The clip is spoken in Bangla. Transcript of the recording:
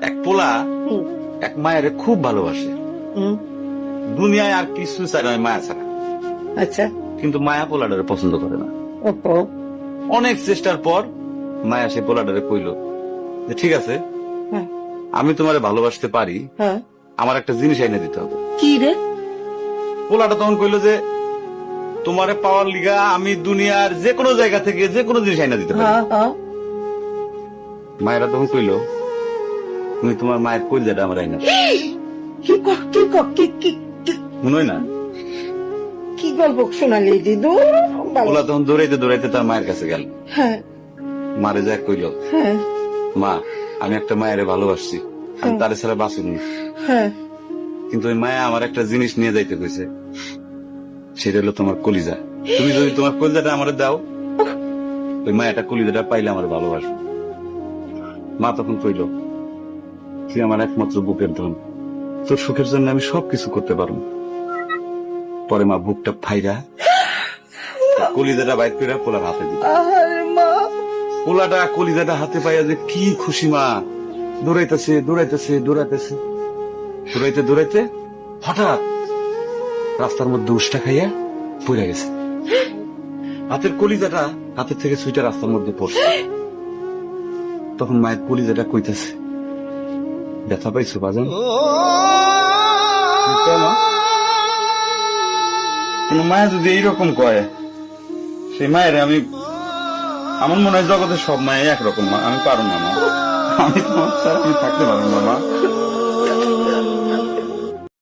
এক পোলা এক মায়ের খুব ভালোবাসে, দুনিয়ায় আর কিছু চাই না মায়া ছাড়া। আচ্ছা, কিন্তু মায়া পোলাটারে পছন্দ করে না। ওপো অনেক চেষ্টার পর মায়া সেই পোলাটারে কইল যে ঠিক আছে, হ্যাঁ আমি তোমারে ভালোবাসতে পারি, হ্যাঁ, আমার একটা জিনিস এনে দিতে হবে। কি রে? পোলাটা তখন কইল যে তোমারে পাওয়ার লিগা আমি দুনিয়ার যে কোনো জায়গা থেকে যে কোনো জিনিস এনে দিতে পারি। হ্যাঁ হ্যাঁ, মায়েরা তখন কইল তুমি তোমার মায়ের কলিজাটা আমার আইনা দাও। কি কর কি কর কি কি মনে হয় না? কি গল্প শোনালি দিদু? পোলা তখন দৌড়াইতে দৌড়াইতে তার মায়ের কাছে গেল, হ্যাঁ মারে যা কইল হ্যাঁ মা আমি একটা মায়ের ভালোবাসছি, আমি তারে ছাড়া বাঁচুনি, হ্যাঁ, কিন্তু ওই মায়া আমার একটা জিনিস নিয়ে যাইতে কইছে, সেটা হলো তোমার কলিজা। তুমি যদি তোমার কলিজাটা আমার দাও, ওই মায়াটা কলিজাটা পাইলে আমার ভালোবাসবে। মা তখন কইল তুই আমার একমাত্র বুকের ধন, তোর সুখের জন্য আমি সবকিছু করতে পারবো। পরে মা বুকটা ফাইরা কলিজাটা বাইর করে পোলার হাতে দিল। আরে মা, পোলাটা কলিজাটা হাতে পাইয়া যে কি খুশি, মা দৌড়াইতেছে দৌড়াইতেছে দৌড়াইতেছে, দৌড়াইতে দৌড়াইতে হঠাৎ রাস্তার মধ্যে উষ্টা খাইয়া পড়ে গেছে। হাতের কলিজাটা হাতের থেকে সুইটা রাস্তার মধ্যে পড়ছে। তখন মায়ের কলিজাটা কইতেছে ব্যথা পাইছো বাজান? কোন মায়া যদি এইরকম কয়, সেই মায়ের আমি, আমার মনে হয় জগতের সব মায়ে একরকম, মা আমি পারো না, মা আমি তোমার ছাড়া আমি থাকতে পারবো না, মা।